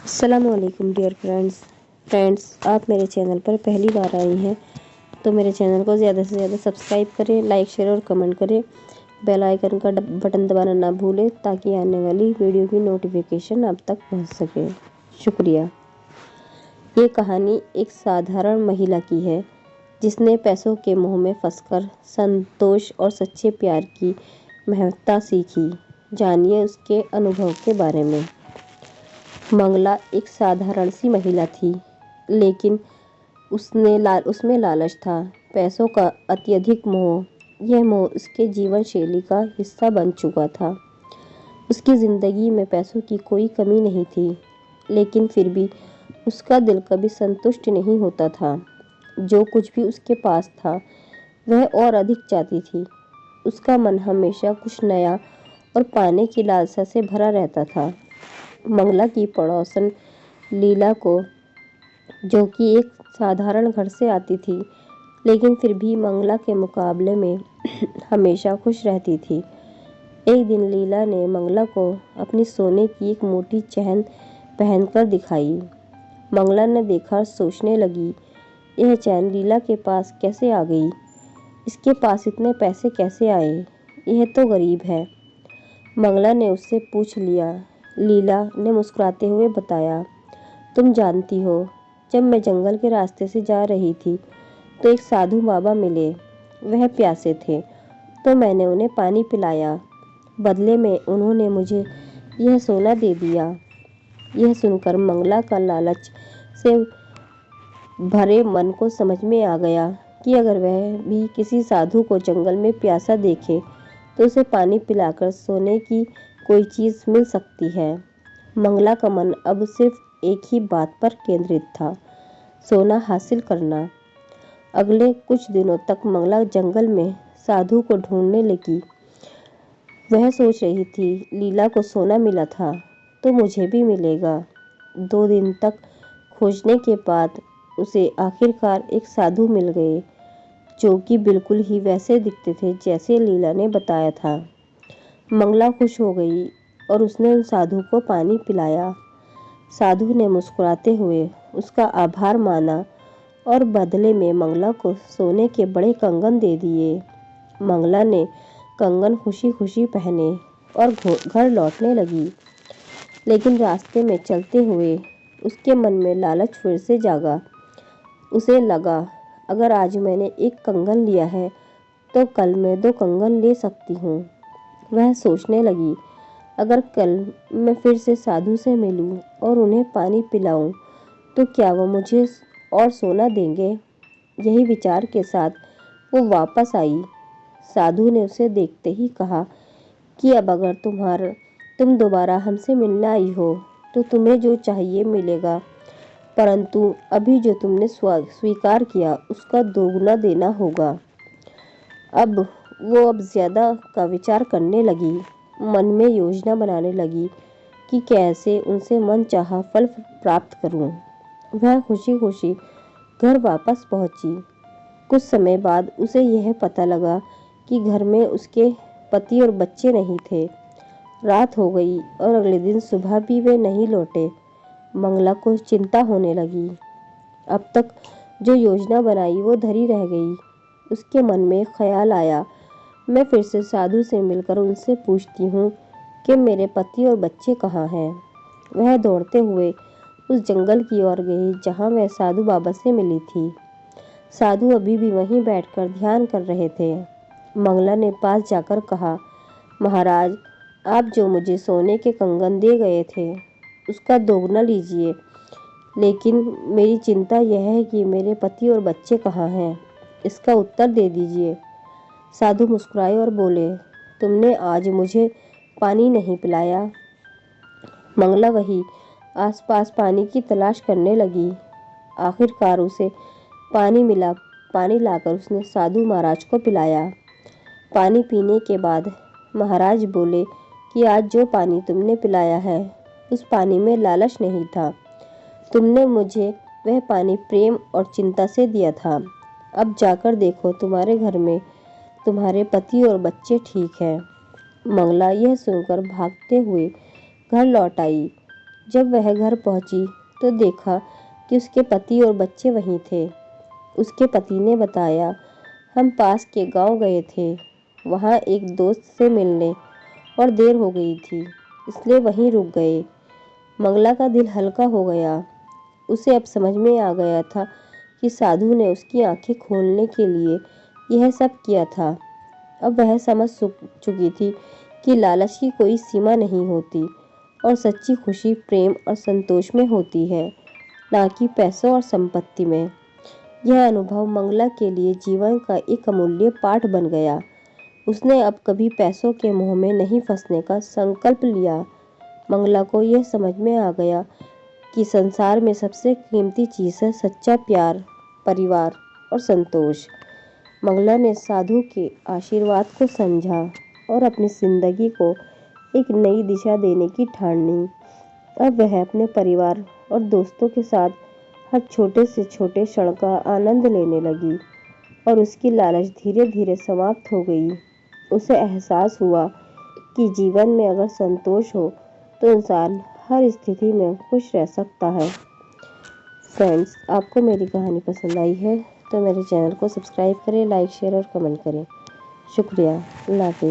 अस्सलामुअलैकुम dear friends, आप मेरे चैनल पर पहली बार आई हैं तो मेरे चैनल को ज़्यादा से ज़्यादा सब्सक्राइब करें, लाइक शेयर और कमेंट करें। बेल आइकन का बटन दबाना ना भूलें ताकि आने वाली वीडियो की नोटिफिकेशन आप तक पहुंच सके। शुक्रिया। ये कहानी एक साधारण महिला की है जिसने पैसों के मोह में फंसकर संतोष और सच्चे प्यार की महत्ता सीखी। जानिए उसके अनुभव के बारे में। मंगला एक साधारण सी महिला थी, लेकिन उसमें लालच था, पैसों का अत्यधिक मोह। यह मोह उसके जीवन शैली का हिस्सा बन चुका था। उसकी ज़िंदगी में पैसों की कोई कमी नहीं थी, लेकिन फिर भी उसका दिल कभी संतुष्ट नहीं होता था। जो कुछ भी उसके पास था वह और अधिक चाहती थी। उसका मन हमेशा कुछ नया और पाने की लालसा से भरा रहता था। मंगला की पड़ोसन लीला को, जो कि एक साधारण घर से आती थी, लेकिन फिर भी मंगला के मुकाबले में हमेशा खुश रहती थी। एक दिन लीला ने मंगला को अपनी सोने की एक मोटी चैन पहनकर दिखाई। मंगला ने देखा, सोचने लगी, यह चैन लीला के पास कैसे आ गई? इसके पास इतने पैसे कैसे आए? यह तो गरीब है। मंगला ने उससे पूछ लिया। लीला ने मुस्कुराते हुए बताया, तुम जानती हो, जब मैं जंगल के रास्ते से जा रही थी तो एक साधु बाबा मिले। वह प्यासे थे तो मैंने उन्हें पानी पिलाया। बदले में उन्होंने मुझे यह सोना दे दिया। यह सुनकर मंगला का लालच से भरे मन को समझ में आ गया कि अगर वह भी किसी साधु को जंगल में प्यासा देखे तो उसे पानी पिलाकर सोने की कोई चीज़ मिल सकती है। मंगला का मन अब सिर्फ एक ही बात पर केंद्रित था, सोना हासिल करना। अगले कुछ दिनों तक मंगला जंगल में साधु को ढूंढने लगी। वह सोच रही थी, लीला को सोना मिला था तो मुझे भी मिलेगा। 2 दिन तक खोजने के बाद उसे आखिरकार एक साधु मिल गए, जो कि बिल्कुल ही वैसे दिखते थे जैसे लीला ने बताया था। मंगला खुश हो गई और उसने उन साधु को पानी पिलाया। साधु ने मुस्कुराते हुए उसका आभार माना और बदले में मंगला को सोने के बड़े कंगन दे दिए। मंगला ने कंगन खुशी खुशी पहने और घर लौटने लगी, लेकिन रास्ते में चलते हुए उसके मन में लालच फिर से जागा। उसे लगा, अगर आज मैंने एक कंगन लिया है तो कल मैं 2 कंगन ले सकती हूँ। वह सोचने लगी, अगर कल मैं फिर से साधु से मिलूं और उन्हें पानी पिलाऊं तो क्या वो मुझे और सोना देंगे? यही विचार के साथ वो वापस आई। साधु ने उसे देखते ही कहा कि अब अगर तुम दोबारा हमसे मिलने आई हो तो तुम्हें जो चाहिए मिलेगा, परंतु अभी जो तुमने स्वीकार किया उसका दोगुना देना होगा। अब ज़्यादा का विचार करने लगी, मन में योजना बनाने लगी कि कैसे उनसे मनचाहा फल प्राप्त करूं। वह खुशी खुशी घर वापस पहुंची। कुछ समय बाद उसे यह पता लगा कि घर में उसके पति और बच्चे नहीं थे। रात हो गई और अगले दिन सुबह भी वे नहीं लौटे। मंगला को चिंता होने लगी। अब तक जो योजना बनाई वो धरी रह गई। उसके मन में ख्याल आया, मैं फिर से साधु से मिलकर उनसे पूछती हूँ कि मेरे पति और बच्चे कहाँ हैं। वह दौड़ते हुए उस जंगल की ओर गई जहाँ वह साधु बाबा से मिली थी। साधु अभी भी वहीं बैठकर ध्यान कर रहे थे। मंगला ने पास जाकर कहा, महाराज, आप जो मुझे सोने के कंगन दे गए थे उसका दोगुना लीजिए, लेकिन मेरी चिंता यह है कि मेरे पति और बच्चे कहाँ हैं, इसका उत्तर दे दीजिए। साधु मुस्कुराए और बोले, तुमने आज मुझे पानी नहीं पिलाया। मंगला वही आसपास पानी की तलाश करने लगी। आखिरकार उसे पानी मिला। पानी लाकर उसने साधु महाराज को पिलाया। पानी पीने के बाद महाराज बोले कि आज जो पानी तुमने पिलाया है उस पानी में लालच नहीं था। तुमने मुझे वह पानी प्रेम और चिंता से दिया था। अब जाकर देखो, तुम्हारे घर में तुम्हारे पति और बच्चे ठीक हैं। मंगला यह सुनकर भागते हुए घर लौट आई। जब वह घर पहुंची तो देखा कि उसके पति और बच्चे वहीं थे। उसके पति ने बताया, हम पास के गांव गए थे, वहां एक दोस्त से मिलने और देर हो गई थी, इसलिए वहीं रुक गए। मंगला का दिल हल्का हो गया। उसे अब समझ में आ गया था कि साधु ने उसकी आंखें खोलने के लिए यह सब किया था। अब वह समझ चुकी थी कि लालच की कोई सीमा नहीं होती और सच्ची खुशी प्रेम और संतोष में होती है, ना कि पैसों और संपत्ति में। यह अनुभव मंगला के लिए जीवन का एक अमूल्य पाठ बन गया। उसने अब कभी पैसों के मोह में नहीं फंसने का संकल्प लिया। मंगला को यह समझ में आ गया कि संसार में सबसे कीमती चीज़ है सच्चा प्यार, परिवार और संतोष। मंगला ने साधु के आशीर्वाद को समझा और अपनी जिंदगी को एक नई दिशा देने की ठान ली। अब वह अपने परिवार और दोस्तों के साथ हर छोटे से छोटे क्षण का आनंद लेने लगी और उसकी लालच धीरे धीरे समाप्त हो गई। उसे एहसास हुआ कि जीवन में अगर संतोष हो तो इंसान हर स्थिति में खुश रह सकता है। फ्रेंड्स, आपको मेरी कहानी पसंद आई है तो मेरे चैनल को सब्सक्राइब करें, लाइक शेयर और कमेंट करें। शुक्रिया। अल्लाह हाफिज़।